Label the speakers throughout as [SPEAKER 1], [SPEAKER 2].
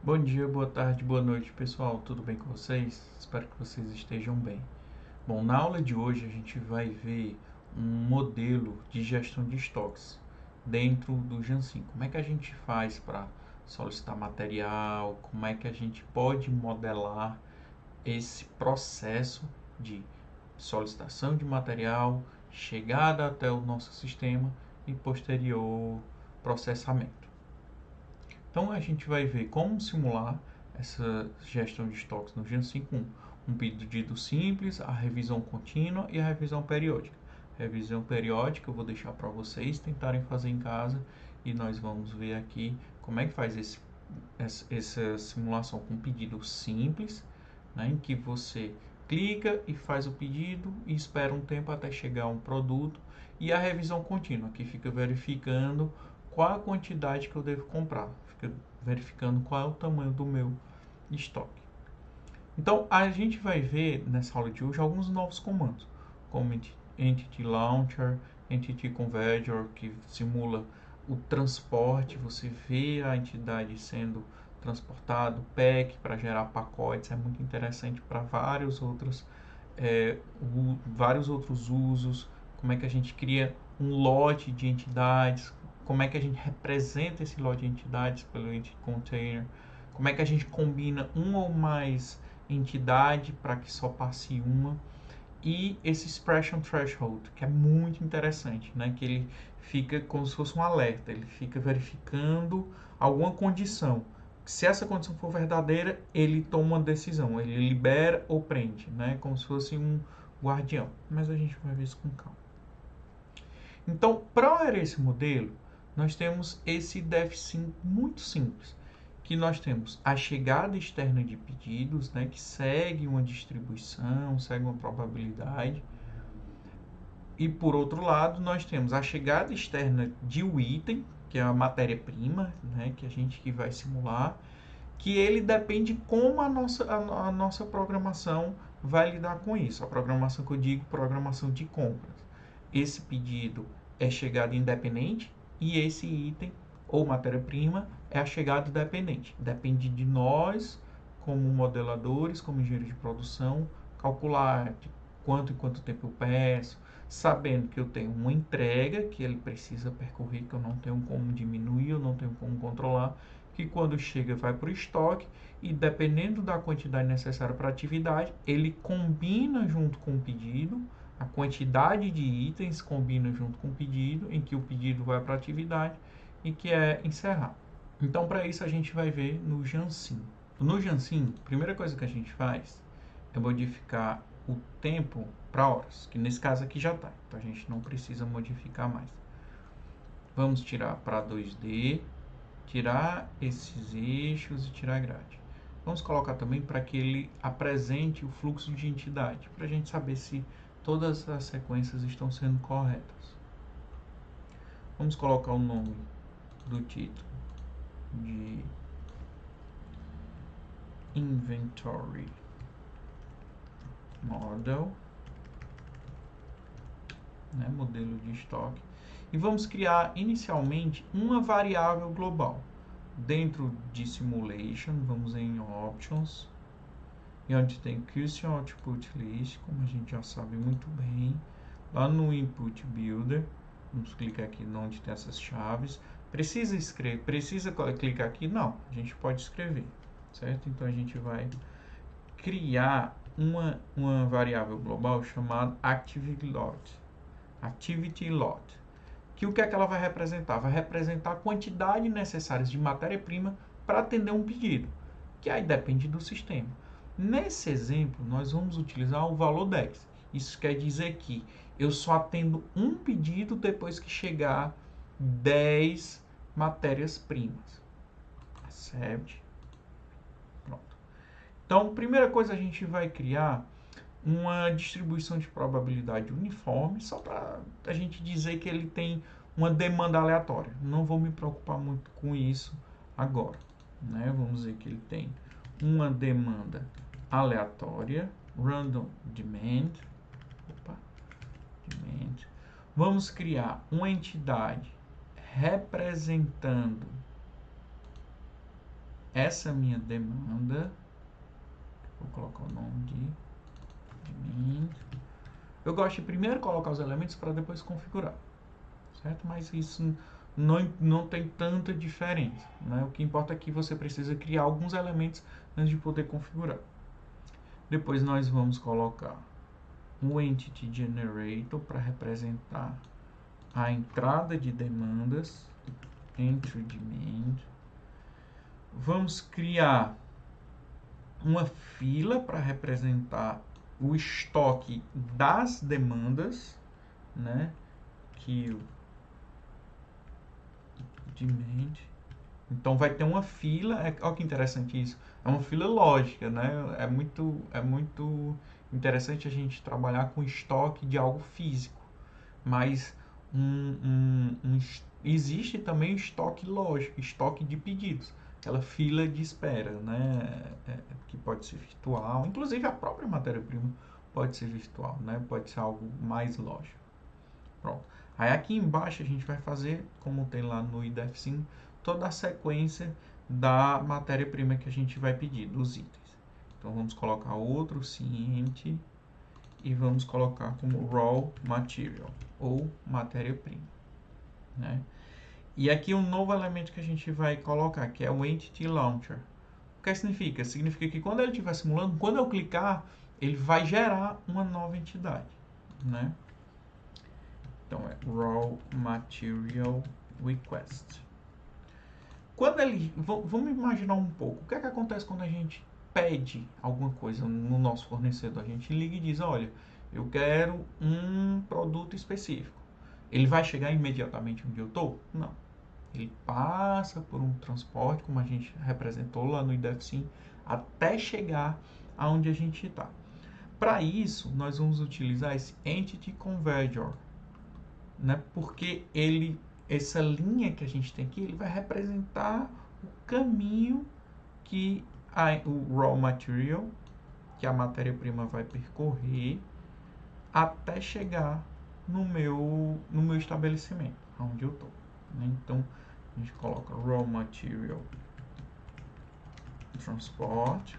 [SPEAKER 1] Bom dia, boa tarde, boa noite, pessoal. Tudo bem com vocês? Espero que vocês estejam bem. Bom, na aula de hoje a gente vai ver um modelo de gestão de estoques dentro do Jansim. Como é que a gente faz para solicitar material? Como é que a gente pode modelar esse processo de solicitação de material, chegada até o nosso sistema e posterior processamento. Então a gente vai ver como simular essa gestão de estoques no Jansim com um pedido simples, a revisão contínua e a revisão periódica. Revisão periódica eu vou deixar para vocês tentarem fazer em casa e nós vamos ver aqui como é que faz essa simulação com um pedido simples, né, em que você clica e faz o pedido e espera um tempo até chegar um produto, e a revisão contínua, que fica verificando qual a quantidade que eu devo comprar, fica verificando qual é o tamanho do meu estoque. Então, a gente vai ver nessa aula de hoje alguns novos comandos, como Entity Launcher, Entity Converter, que simula o transporte, você vê a entidade sendo transportado, pack para gerar pacotes, é muito interessante para vários outros usos, como é que a gente cria um lote de entidades, como é que a gente representa esse lote de entidades pelo Entity Container, como é que a gente combina uma ou mais entidade para que só passe uma, e esse Expression Threshold, que é muito interessante, né? Que ele fica como se fosse um alerta, ele fica verificando alguma condição. Se essa condição for verdadeira, ele toma uma decisão, ele libera ou prende, né? Como se fosse um guardião. Mas a gente vai ver isso com calma. Então, para esse modelo, nós temos esse déficit muito simples, que nós temos a chegada externa de pedidos, né, que segue uma distribuição, segue uma probabilidade. E por outro lado, nós temos a chegada externa de um item, que é a matéria-prima, né, que a gente que vai simular, que ele depende como a nossa programação vai lidar com isso. A programação que eu digo, programação de compras. Esse pedido é chegada independente e esse item ou matéria-prima é a chegada dependente. Depende de nós, como modeladores, como engenheiros de produção, calcular de quanto em quanto tempo eu peço, sabendo que eu tenho uma entrega que ele precisa percorrer, que eu não tenho como diminuir, eu não tenho como controlar, que quando chega vai para o estoque e dependendo da quantidade necessária para a atividade, ele combina junto com o pedido, a quantidade de itens combina junto com o pedido, em que o pedido vai para a atividade e que é encerrar. Então, para isso, a gente vai ver no Jansim. No Jansim, a primeira coisa que a gente faz é modificar o tempo para horas, que nesse caso aqui já está, então a gente não precisa modificar mais. Vamos tirar para 2D, tirar esses eixos e tirar a grade. Vamos colocar também para que ele apresente o fluxo de entidade, para a gente saber se todas as sequências estão sendo corretas. Vamos colocar o nome do título de Inventory Model, né, modelo de estoque, e vamos criar inicialmente uma variável global. Dentro de Simulation, vamos em Options, e onde tem Question Output List, como a gente já sabe muito bem, lá no Input Builder, vamos clicar aqui onde tem essas chaves. Precisa clicar aqui? Não, a gente pode escrever, certo? Então a gente vai criar uma variável global chamada Activity Lot, que o que é que ela vai representar? Vai representar a quantidade necessária de matéria-prima para atender um pedido, que aí depende do sistema. Nesse exemplo, nós vamos utilizar o valor 10. Isso quer dizer que eu só atendo um pedido depois que chegar 10 matérias-primas. Accept. Pronto. Então, primeira coisa, a gente vai criar uma distribuição de probabilidade uniforme, só para a gente dizer que ele tem uma demanda aleatória. Não vou me preocupar muito com isso agora, né? Vamos dizer que ele tem uma demanda aleatória, random demand. Vamos criar uma entidade representando essa minha demanda, vou colocar o nome de mim. Eu gosto de primeiro colocar os elementos para depois configurar, certo? Mas isso não tem tanta diferença, né? O que importa é que você precisa criar alguns elementos antes de poder configurar. Depois nós vamos colocar o Entity Generator para representar a entrada de demandas, entry demand. Vamos criar uma fila para representar o estoque das demandas, né? Queue demand. Então vai ter uma fila, olha que interessante isso, é uma fila lógica, né? É muito interessante a gente trabalhar com estoque de algo físico, mas existe também o estoque lógico, estoque de pedidos, aquela fila de espera, né? Que pode ser virtual, inclusive a própria matéria-prima pode ser virtual, né? Pode ser algo mais lógico. Pronto. Aí aqui embaixo a gente vai fazer, como tem lá no IDEF5, toda a sequência da matéria-prima que a gente vai pedir, dos itens. Então vamos colocar outro ciente e vamos colocar como raw material, ou matéria-prima, né? E aqui um novo elemento que a gente vai colocar, que é o Entity Launcher. O que significa? Significa que quando ele estiver simulando, quando eu clicar, ele vai gerar uma nova entidade, né? Então é raw material request. Quando ele, vamos imaginar um pouco, o que é que acontece quando a gente pede alguma coisa no nosso fornecedor? A gente liga e diz, olha, eu quero um produto específico. Ele vai chegar imediatamente onde eu estou? Não. Ele passa por um transporte, como a gente representou lá no IDEF5, até chegar aonde a gente está. Para isso, nós vamos utilizar esse Entity Converger, né? Porque essa linha que a gente tem aqui, ele vai representar o caminho que o raw material, que a matéria-prima vai percorrer até chegar no meu estabelecimento, onde eu estou, né? Então, a gente coloca raw material transport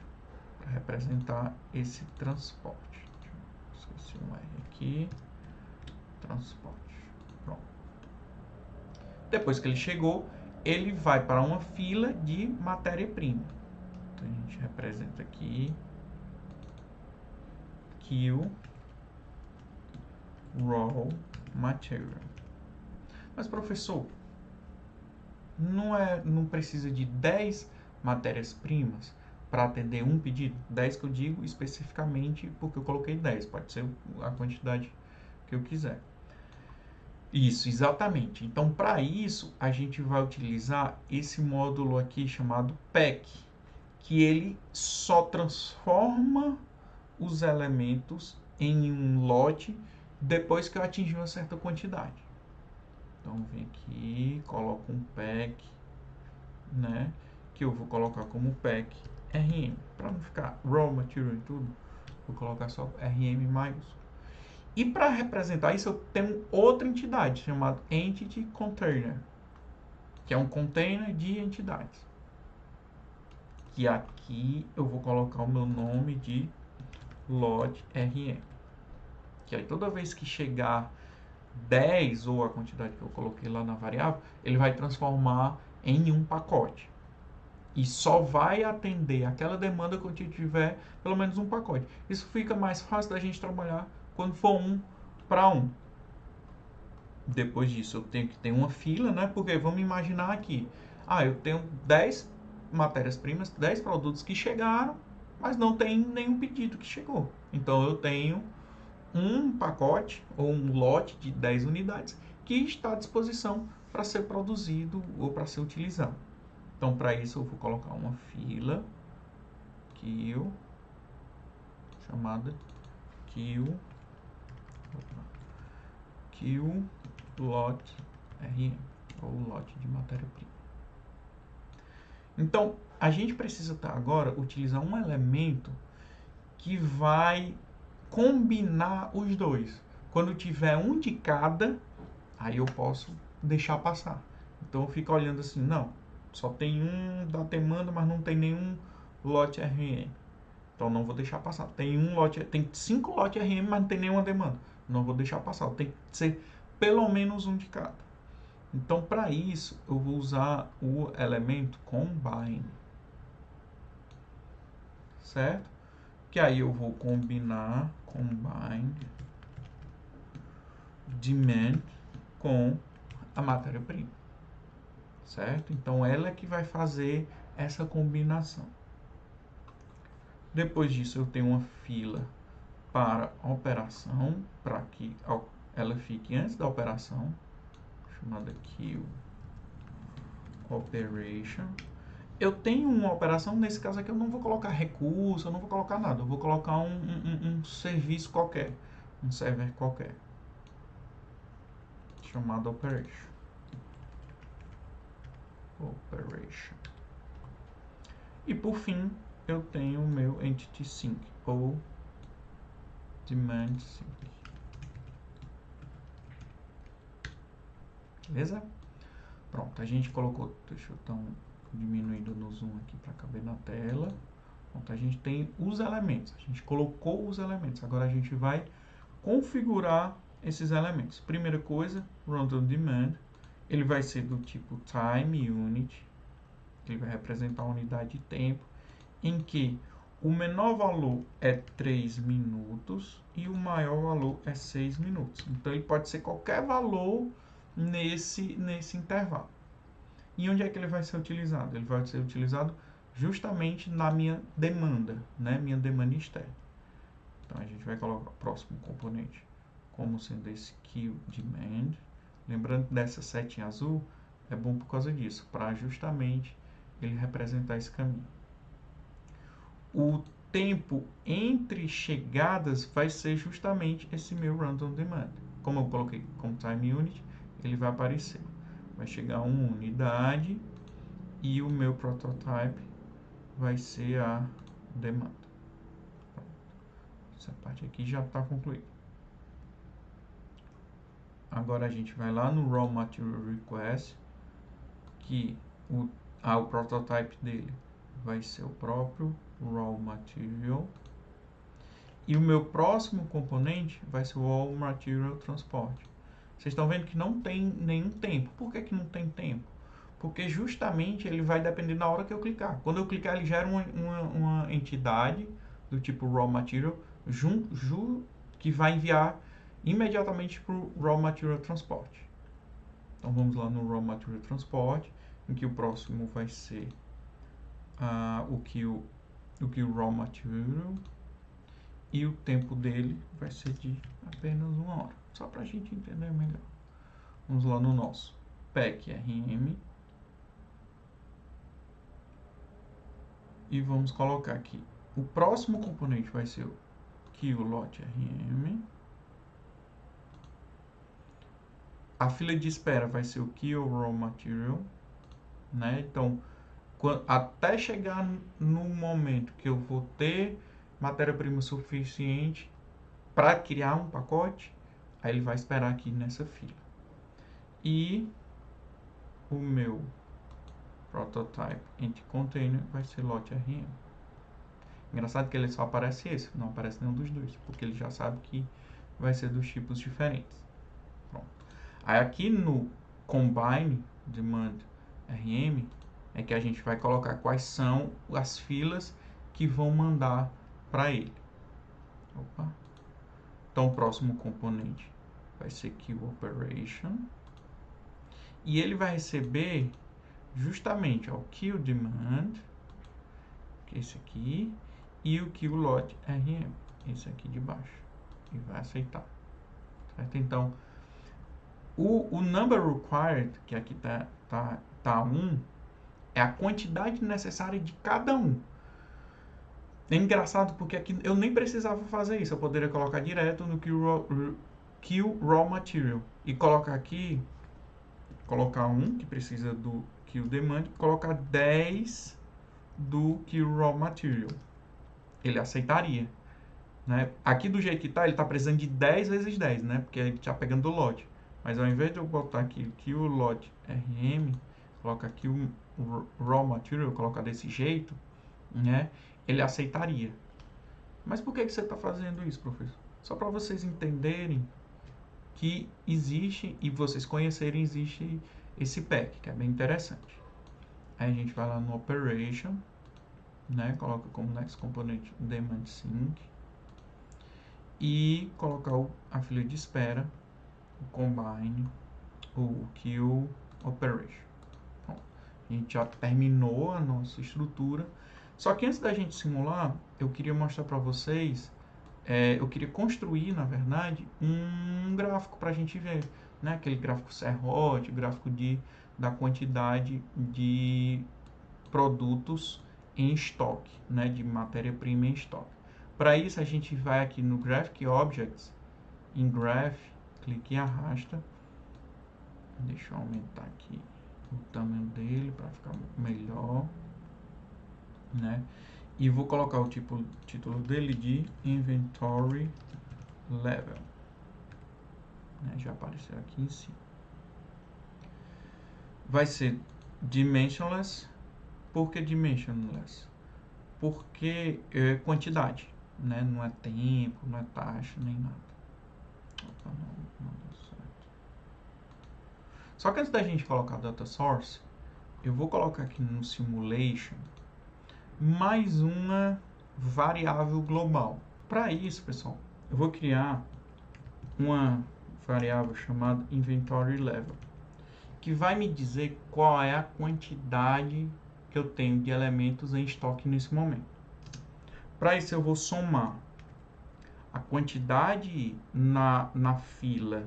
[SPEAKER 1] para representar esse transporte. Esqueci um R aqui. Transporte. Pronto. Depois que ele chegou, ele vai para uma fila de matéria-prima. Então a gente representa aqui queue raw material. Mas professor, não precisa de 10 matérias-primas para atender um pedido? 10 que eu digo especificamente porque eu coloquei 10, pode ser a quantidade que eu quiser. Isso, exatamente. Então, para isso, a gente vai utilizar esse módulo aqui chamado pack, que ele só transforma os elementos em um lote depois que eu atingir uma certa quantidade. Então, vem aqui, coloco um pack, né? Que eu vou colocar como pack RM. Para não ficar raw material e tudo, vou colocar só RM maiúsculo. E para representar isso, eu tenho outra entidade chamada Entity Container, que é um container de entidades. Que aqui eu vou colocar o meu nome de load RM. Que aí toda vez que chegar 10 ou a quantidade que eu coloquei lá na variável, ele vai transformar em um pacote. E só vai atender aquela demanda quando tiver pelo menos um pacote. Isso fica mais fácil da gente trabalhar quando for um para um. Depois disso eu tenho que ter uma fila, né? Porque vamos imaginar aqui, eu tenho 10 matérias-primas, 10 produtos que chegaram, mas não tem nenhum pedido que chegou. Então eu tenho um pacote ou um lote de 10 unidades que está à disposição para ser produzido ou para ser utilizado. Então para isso eu vou colocar uma fila queue chamada queue lot RM, ou lote de matéria-prima. Então, a gente precisa agora utilizar um elemento que vai combinar os dois. Quando tiver um de cada, aí eu posso deixar passar. Então, eu fico olhando assim, não, só tem um da demanda, mas não tem nenhum lote RM. Então não vou deixar passar. Tem 5 lotes RM, mas não tem nenhuma demanda. Não vou deixar passar. Tem que ser pelo menos um de cada. Então para isso eu vou usar o elemento combine. Certo? Que aí eu vou combinar combine demand com a matéria-prima. Certo? Então ela é que vai fazer essa combinação. Depois disso eu tenho uma fila para operação, para que ela fique antes da operação, chamada queue operation. Eu tenho uma operação, nesse caso aqui eu não vou colocar recurso, eu não vou colocar nada, eu vou colocar um serviço qualquer, um server qualquer, chamado operation. E por fim, eu tenho o meu entity sync, ou demand sync. Beleza? Pronto, a gente colocou, deixa eu dar um diminuído no zoom aqui para caber na tela. Pronto, a gente tem os elementos, a gente colocou os elementos, agora a gente vai configurar esses elementos. Primeira coisa, run demand, ele vai ser do tipo time unit, ele vai representar a unidade de tempo, em que o menor valor é 3 minutos e o maior valor é 6 minutos. Então ele pode ser qualquer valor nesse intervalo. E onde é que ele vai ser utilizado? Ele vai ser utilizado justamente na minha demanda, né? Minha demanda externa. Então a gente vai colocar o próximo componente como sendo esse queueDemand. Lembrando que dessa setinha azul é bom por causa disso, para justamente ele representar esse caminho. O tempo entre chegadas vai ser justamente esse meu random demand. Como eu coloquei como time unit, ele vai aparecer. Vai chegar uma unidade e o meu prototype vai ser a demanda. Essa parte aqui já está concluída. Agora a gente vai lá no Raw Material Request, que o prototype dele vai ser o próprio Raw Material. E o meu próximo componente vai ser o Raw Material Transport. Vocês estão vendo que não tem nenhum tempo. Por que não tem tempo? Porque justamente ele vai depender da hora que eu clicar. Quando eu clicar, ele gera uma entidade do tipo Raw Material que vai enviar imediatamente para o Raw Material Transport. Então vamos lá no Raw Material Transport, em que o próximo vai ser o que o Raw Material, e o tempo dele vai ser de apenas 1 hora, só para a gente entender melhor. Vamos lá no nosso pack RM e vamos colocar aqui. O próximo componente vai ser o queueLot RM. A fila de espera vai ser o queueRawMaterial, né? Então, até chegar no momento que eu vou ter matéria-prima suficiente para criar um pacote, aí ele vai esperar aqui nessa fila. E o meu prototype entity container vai ser lot RM. Engraçado que ele só aparece esse, não aparece nenhum dos dois, porque ele já sabe que vai ser dos tipos diferentes. Pronto. Aí aqui no combine demand RM é que a gente vai colocar quais são as filas que vão mandar para ele. Opa. Então o próximo componente vai ser queueOperation. E ele vai receber justamente o queueDemand, que é esse aqui, e o queueLot RM, esse aqui de baixo. E vai aceitar. Certo? Então, o number required, que aqui tá 1, é a quantidade necessária de cada um. É engraçado porque aqui eu nem precisava fazer isso. Eu poderia colocar direto no queueRawMaterial e colocar aqui, colocar 1 que precisa do queueDemand, colocar 10 do queueRawMaterial. Ele aceitaria, né? Aqui do jeito que tá, ele tá precisando de 10 vezes 10, né? Porque ele tá pegando o lote. Mas ao invés de eu botar aqui o queueLot RM, coloca aqui raw material, colocar desse jeito, né, ele aceitaria. Mas por que você está fazendo isso, professor? Só para vocês entenderem que existe, e vocês conhecerem, existe esse pack, que é bem interessante. Aí a gente vai lá no Operation, né, coloca como Next Component Demand Sync, e colocar a fila de espera, o Combine, o Kill Operation. Bom, a gente já terminou a nossa estrutura. Só que antes da gente simular, eu queria mostrar para vocês, eu queria construir, na verdade, um gráfico para a gente ver, né? Aquele gráfico serrote, gráfico da quantidade de produtos em estoque, né? De matéria-prima em estoque. Para isso, a gente vai aqui no Graphic Objects, em Graph, clique e arrasta. Deixa eu aumentar aqui o tamanho dele para ficar melhor, né? E vou colocar o título dele de Inventory Level, né? Já apareceu aqui em cima. Vai ser Dimensionless. Por que Dimensionless? Porque é quantidade, né? Não é tempo, não é taxa, nem nada. Opa, não deu certo. Só que antes da gente colocar Data Source, eu vou colocar aqui no Simulation mais uma variável global. Para isso, pessoal, eu vou criar uma variável chamada Inventory Level, que vai me dizer qual é a quantidade que eu tenho de elementos em estoque nesse momento. Para isso, eu vou somar a quantidade na fila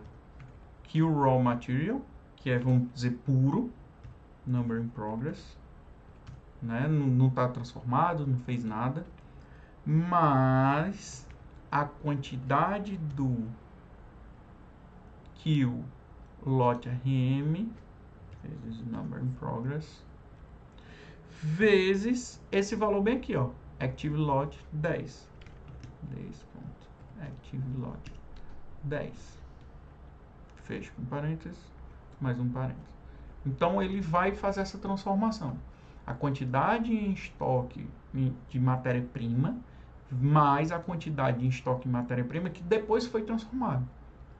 [SPEAKER 1] que o Raw Material, que é, vamos dizer, puro, Number in Progress, né? Não está transformado, não fez nada, mas a quantidade do Kill Lot RM vezes Number in Progress vezes esse valor bem aqui, ó, Active Lot 10. Active Lot 10. Fecho com parênteses, mais um parênteses. Então ele vai fazer essa transformação. A quantidade em estoque de matéria-prima mais a quantidade em estoque de matéria-prima que depois foi transformado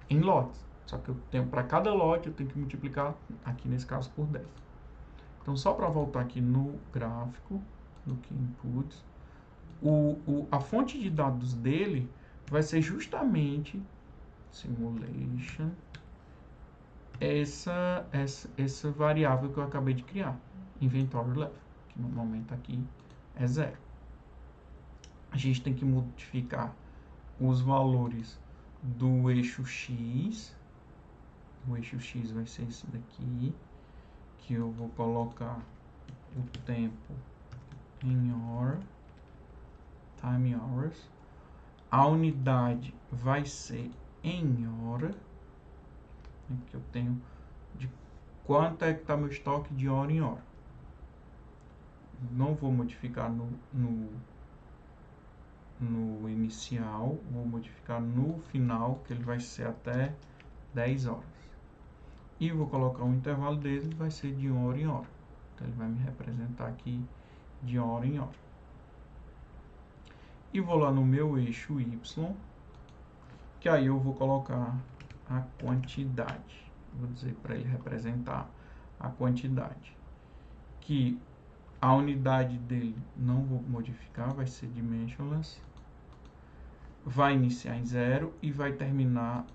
[SPEAKER 1] em lotes. Só que eu tenho para cada lote, eu tenho que multiplicar, aqui nesse caso, por 10. Então, só para voltar aqui no gráfico, no Key Inputs, a fonte de dados dele vai ser justamente Simulation, essa variável que eu acabei de criar, Inventory Level, que no momento aqui é 0. A gente tem que modificar os valores do eixo X. O eixo X vai ser esse daqui, que eu vou colocar o tempo em hora, time hours. A unidade vai ser em hora, que eu tenho de quanto é que está meu estoque de hora em hora. Não vou modificar no inicial, vou modificar no final, que ele vai ser até 10 horas. E vou colocar um intervalo dele, vai ser de hora em hora. Então ele vai me representar aqui de hora em hora. E vou lá no meu eixo Y, que aí eu vou colocar a quantidade. Vou dizer para ele representar a quantidade. Que a unidade dele não vou modificar, vai ser dimensionless. Vai iniciar em 0 e vai terminar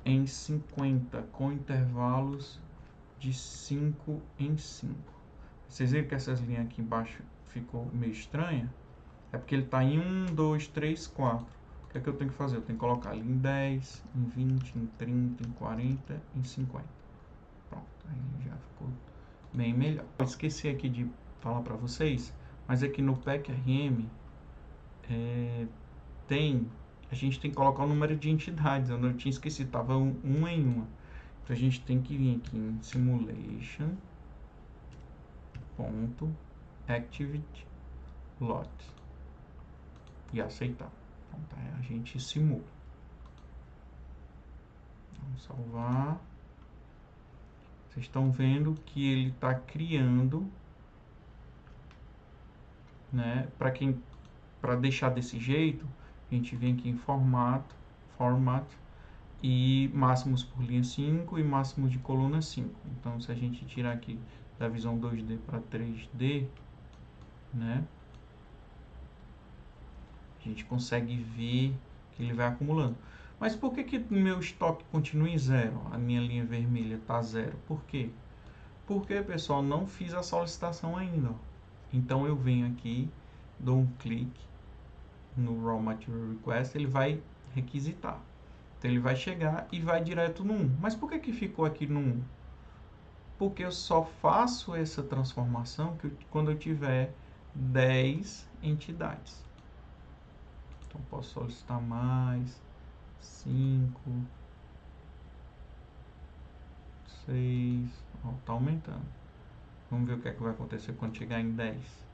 [SPEAKER 1] em 50, com intervalos de 5 em 5. Vocês viram que essas linhas aqui embaixo ficou meio estranha? É porque ele está em 1, 2, 3, 4. O que é que eu tenho que fazer? Eu tenho que colocar ali em 10, em 20, em 30, em 40, em 50. Pronto, aí já ficou bem melhor. Eu esqueci aqui de falar para vocês, mas aqui no PackRM a gente tem que colocar o número de entidades. Eu tinha esquecido, estava uma em uma. Então a gente tem que vir aqui em Simulation, ponto, Activity, Lot, e aceitar. Então, a gente simula. Vamos salvar. Vocês estão vendo que ele está criando né? Para deixar desse jeito, a gente vem aqui em format e máximos por linha 5 e máximos de coluna 5. Então, se a gente tirar aqui da visão 2D para 3D, né? A gente consegue ver que ele vai acumulando. Mas por que o meu estoque continua em zero? A minha linha vermelha está zero. Por quê? Porque, pessoal, não fiz a solicitação ainda. Ó. Então, eu venho aqui, dou um clique no Raw Material Request, ele vai requisitar. Então, ele vai chegar e vai direto no 1. Mas por que ficou aqui no 1? Porque eu só faço essa transformação quando eu tiver 10 entidades. Então, posso solicitar mais, 5, 6, ó, tá aumentando. Vamos ver o que é que vai acontecer quando chegar em 10.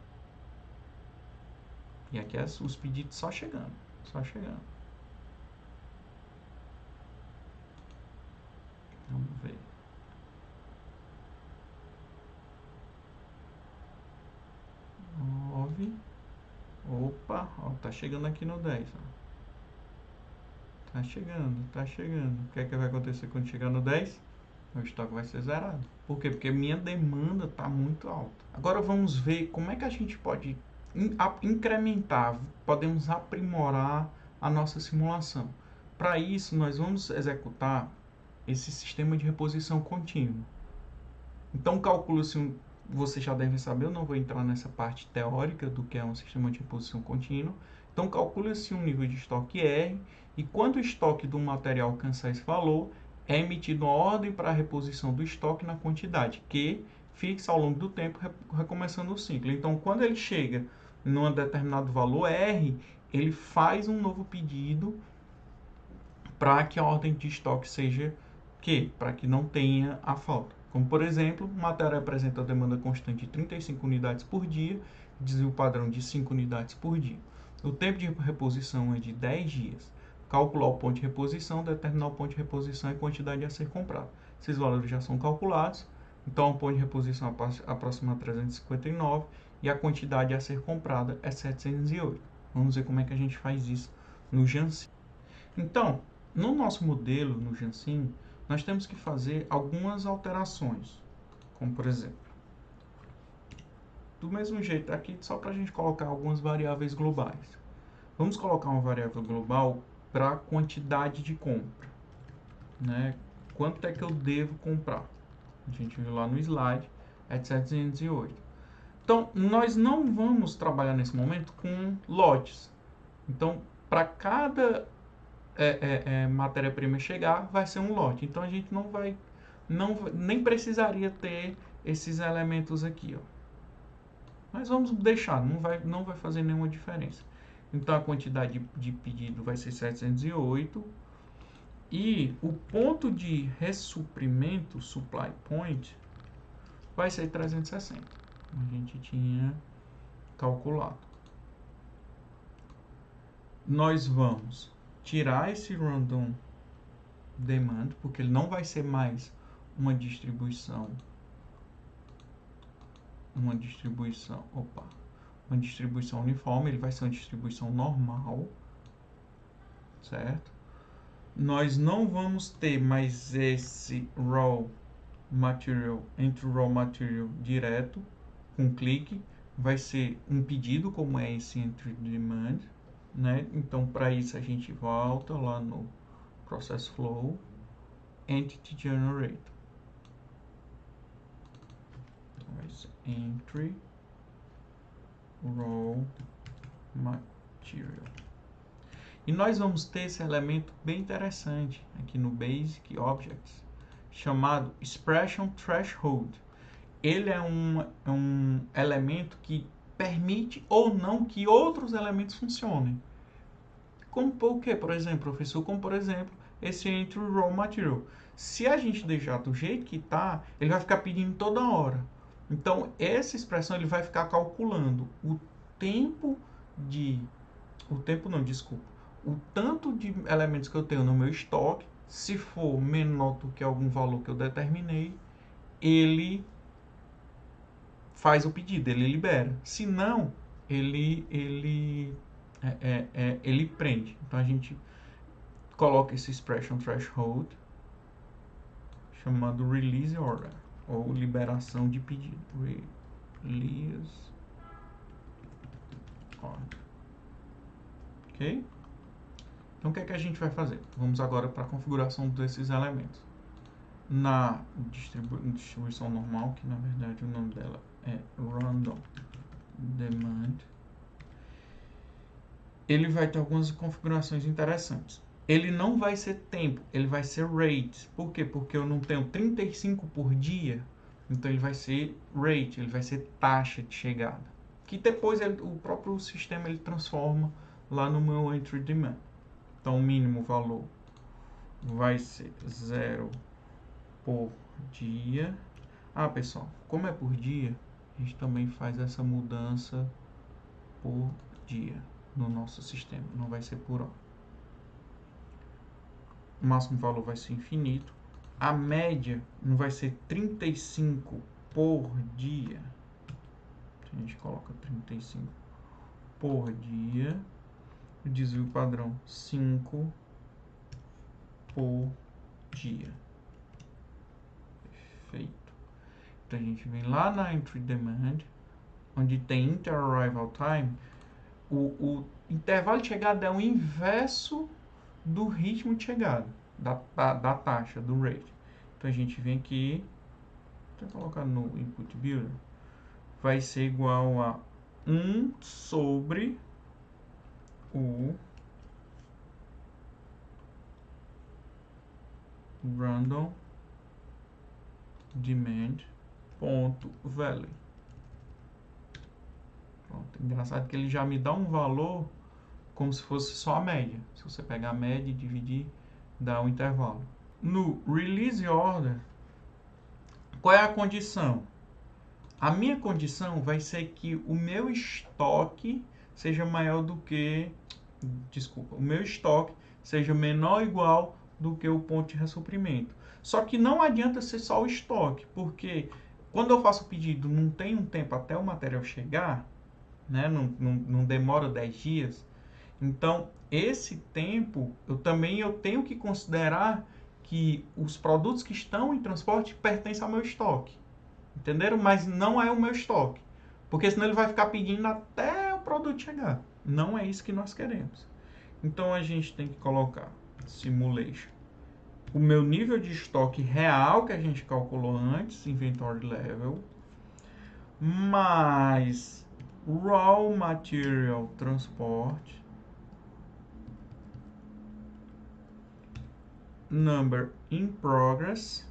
[SPEAKER 1] E aqui é os pedidos só chegando, só chegando. Vamos ver. Opa, ó, tá chegando aqui no 10. Ó. Tá chegando, tá chegando. O que é que vai acontecer quando chegar no 10? Meu estoque vai ser zerado. Por quê? Porque minha demanda está muito alta. Agora vamos ver como é que a gente pode incrementar, podemos aprimorar a nossa simulação. Para isso, nós vamos executar esse sistema de reposição contínua. Então, calcula-se, você já deve saber, eu não vou entrar nessa parte teórica do que é um sistema de reposição contínua. Então, calcula-se um nível de estoque R, e quando o estoque do material alcançar esse valor, é emitido uma ordem para a reposição do estoque na quantidade, que fixa ao longo do tempo, recomeçando o ciclo. Então, quando ele chega num determinado valor R, ele faz um novo pedido para que a ordem de estoque seja para que não tenha a falta. Como, por exemplo, o material apresenta a demanda constante de 35 unidades por dia, desvio padrão de 5 unidades por dia. O tempo de reposição é de 10 dias. Calcular o ponto de reposição, determinar o ponto de reposição e quantidade a ser comprada. Esses valores já são calculados, então o ponto de reposição aproxima 359 e a quantidade a ser comprada é 708. Vamos ver como é que a gente faz isso no Jansim. Então, no nosso modelo, no Jansim, nós temos que fazer algumas alterações, como por exemplo, do mesmo jeito aqui, só para a gente colocar algumas variáveis globais. Vamos colocar uma variável global para a quantidade de compra, né? Quanto é que eu devo comprar? A gente viu lá no slide, é de 708. Então, nós não vamos trabalhar nesse momento com lotes. Então, para cada matéria-prima chegar, vai ser um lote. Então, a gente nem precisaria ter esses elementos aqui, ó. Mas vamos deixar, não vai fazer nenhuma diferença. Então, a quantidade de pedido vai ser 708. E o ponto de ressuprimento, supply point, vai ser 360. A gente tinha calculado. Nós vamos tirar esse random demand, porque ele não vai ser mais uma distribuição uniforme, ele vai ser uma distribuição normal, certo? Nós não vamos ter mais esse raw material, entre raw material direto, com clique, vai ser um pedido, como é esse entry demand, né? Então, para isso a gente volta lá no process flow, entity generator. Então, vai ser entry raw material. E nós vamos ter esse elemento bem interessante aqui no Basic Objects, chamado Expression Threshold. Ele é um elemento que permite ou não que outros elementos funcionem. Como o que, por exemplo, professor? Como, por exemplo, esse Entry Raw Material. Se a gente deixar do jeito que está, ele vai ficar pedindo toda hora. Então, essa expressão ele vai ficar calculando o tanto de elementos que eu tenho no meu estoque. Se for menor do que algum valor que eu determinei, ele faz o pedido, ele libera. Se não, ele prende. Então a gente coloca esse expression threshold chamado release order, ou liberação de pedido. Release order. Ok? Então o que é que a gente vai fazer? Vamos agora para a configuração desses elementos. Na distribuição normal, que na verdade o nome dela é random demand, ele vai ter algumas configurações interessantes. Ele não vai ser tempo, ele vai ser rate. Por quê? Porque eu não tenho 35 por dia, então ele vai ser rate, ele vai ser taxa de chegada. Que depois o próprio sistema ele transforma lá no meu entry demand. Então o mínimo valor vai ser 0 por dia. Pessoal, como é por dia, a gente também faz essa mudança por dia no nosso sistema, não vai ser por hora. O máximo valor vai ser infinito. A média não vai ser 35 por dia. A gente coloca 35 por dia. O desvio padrão 5 por dia. Perfeito. Então a gente vem lá na entry demand, onde tem inter-arrival time. O intervalo de chegada é o inverso do ritmo de chegada, da taxa, do rate. Então a gente vem aqui, vou colocar no input builder, vai ser igual a 1 sobre o random demand ponto value. Pronto. Engraçado que ele já me dá um valor como se fosse só a média. Se você pegar a média e dividir, dá um intervalo. No release order, qual é a condição? A minha condição vai ser que o meu estoque seja maior do que... Desculpa, o meu estoque seja menor ou igual do que o ponto de ressuprimento. Só que não adianta ser só o estoque, porque quando eu faço o pedido não tem um tempo até o material chegar, né? Não demora 10 dias. Então, esse tempo, eu tenho que considerar que os produtos que estão em transporte pertencem ao meu estoque. Entenderam? Mas não é o meu estoque. Porque senão ele vai ficar pedindo até o produto chegar. Não é isso que nós queremos. Então, a gente tem que colocar simulation. O meu nível de estoque real que a gente calculou antes, inventory level, mais raw material transport, number in progress,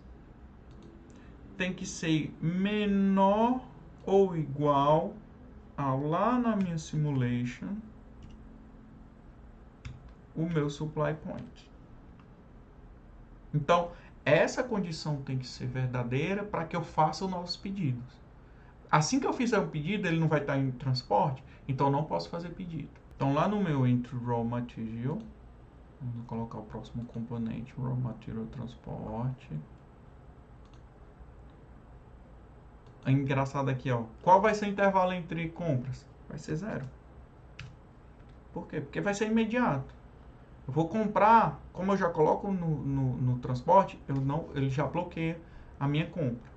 [SPEAKER 1] tem que ser menor ou igual a lá na minha simulation o meu supply point. Então, essa condição tem que ser verdadeira para que eu faça os novos pedidos. Assim que eu fizer o pedido, ele não vai estar em transporte, então eu não posso fazer pedido. Então, lá no meu entry raw material, vamos colocar o próximo componente, raw material transporte. É engraçado aqui, ó. Qual vai ser o intervalo entre compras? Vai ser 0. Por quê? Porque vai ser imediato. Eu vou comprar, como eu já coloco no transporte, ele já bloqueia a minha compra.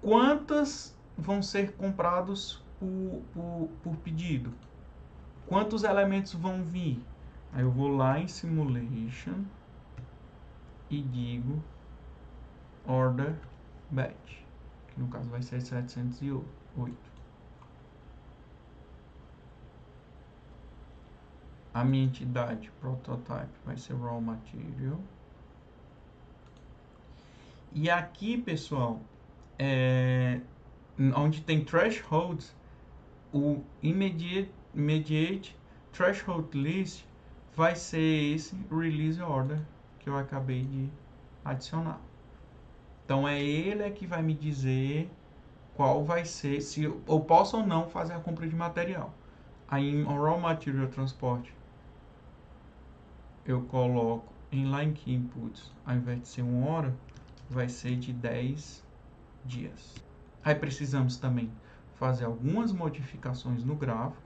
[SPEAKER 1] Quantas vão ser comprados por pedido? Quantos elementos vão vir? Aí eu vou lá em Simulation e digo Order Batch, que no caso vai ser 708. A minha entidade prototype vai ser raw material. E aqui, pessoal, onde tem thresholds, o immediate threshold list vai ser esse release order que eu acabei de adicionar. Então é ele que vai me dizer qual vai ser, se eu posso ou não fazer a compra de material. Aí em raw material transport eu coloco em line key inputs, ao invés de ser 1 hora, vai ser de 10 dias. Aí precisamos também fazer algumas modificações no gráfico,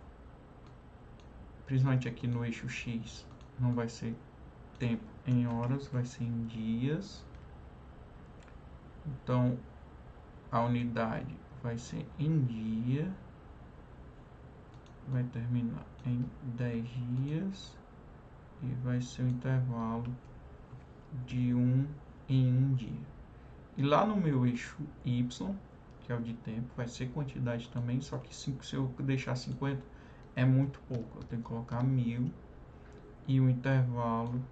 [SPEAKER 1] principalmente aqui no eixo X, não vai ser tempo em horas, vai ser em dias. Então, a unidade vai ser em dia, vai terminar em 10 dias e vai ser um intervalo de 1 em 1 dia. E lá no meu eixo Y, que é o de tempo, vai ser quantidade também, só que se eu deixar 50 é muito pouco, eu tenho que colocar 1000 e o intervalo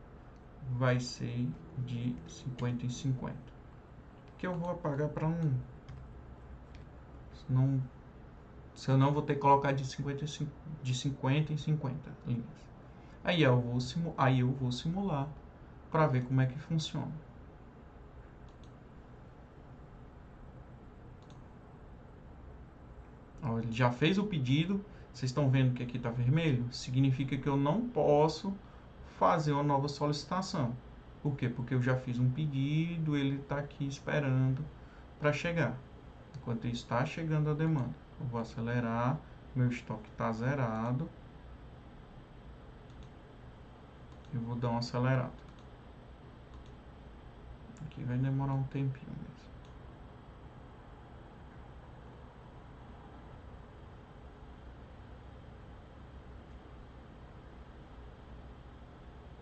[SPEAKER 1] vai ser de 50 em 50, que eu vou apagar para não, se eu não vou ter que colocar de 50 em 50 linhas. Aí eu vou simular para ver como é que funciona. Ó, ele já fez o pedido. Vocês estão vendo que aqui está vermelho? Significa que eu não posso fazer uma nova solicitação. Por quê? Porque eu já fiz um pedido, ele está aqui esperando para chegar. Enquanto isso está chegando a demanda, eu vou acelerar, meu estoque está zerado. Eu vou dar uma acelerada. Aqui vai demorar um tempinho mesmo.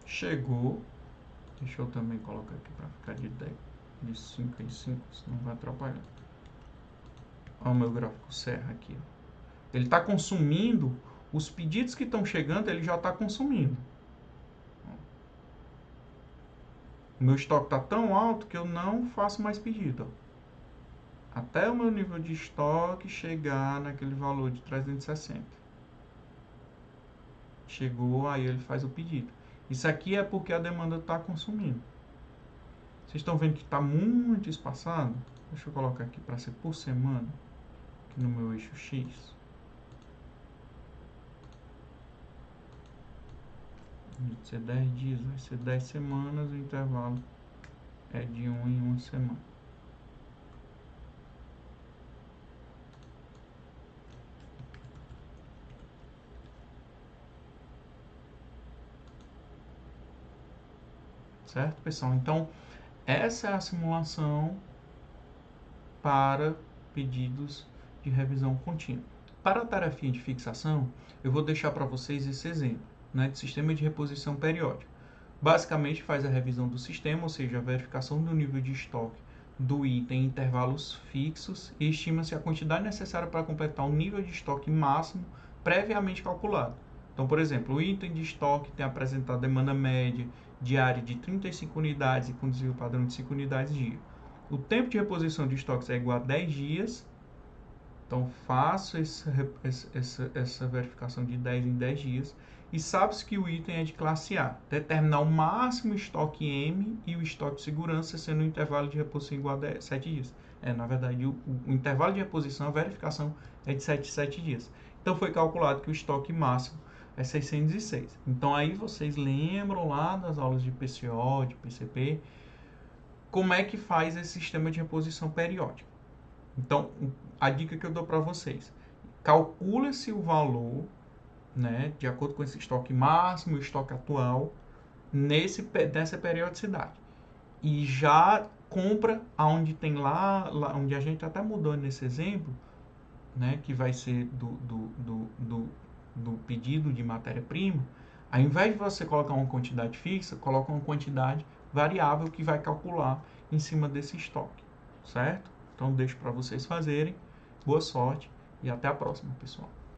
[SPEAKER 1] Chegou. Deixa eu também colocar aqui para ficar de 10, de 5 em 5, senão vai atrapalhar. Olha o meu gráfico serra aqui. Ele está consumindo, os pedidos que estão chegando, ele já está consumindo. O meu estoque está tão alto que eu não faço mais pedido. Até o meu nível de estoque chegar naquele valor de 360. Chegou, aí ele faz o pedido. Isso aqui é porque a demanda está consumindo. Vocês estão vendo que está muito espaçado? Deixa eu colocar aqui para ser por semana, aqui no meu eixo X. Vai ser 10 dias, vai ser 10 semanas, o intervalo é de 1 em 1 semana. Certo, pessoal? Então, essa é a simulação para pedidos de revisão contínua. Para a tarefinha de fixação, eu vou deixar para vocês esse exemplo, né, de sistema de reposição periódica. Basicamente, faz a revisão do sistema, ou seja, a verificação do nível de estoque do item em intervalos fixos e estima-se a quantidade necessária para completar o nível de estoque máximo previamente calculado. Então, por exemplo, o item de estoque tem apresentado demanda média diária de 35 unidades e com desvio padrão de 5 unidades dia. O tempo de reposição de estoques é igual a 10 dias. Então, faço essa verificação de 10 em 10 dias. E sabe-se que o item é de classe A. Determinar o máximo estoque M e o estoque de segurança, sendo o intervalo de reposição igual a 7 dias. Na verdade, o intervalo de reposição, a verificação, é de 7 dias. Então, foi calculado que o estoque máximo é 606. Então, aí vocês lembram lá das aulas de PCO, de PCP, como é que faz esse sistema de reposição periódica. Então, a dica que eu dou para vocês, calcula-se o valor, né, de acordo com esse estoque máximo e estoque atual, nessa periodicidade. E já compra aonde tem lá onde a gente até mudou nesse exemplo, né, que vai ser do pedido de matéria-prima. Ao invés de você colocar uma quantidade fixa, coloca uma quantidade variável que vai calcular em cima desse estoque, certo? Então, deixo para vocês fazerem. Boa sorte e até a próxima, pessoal.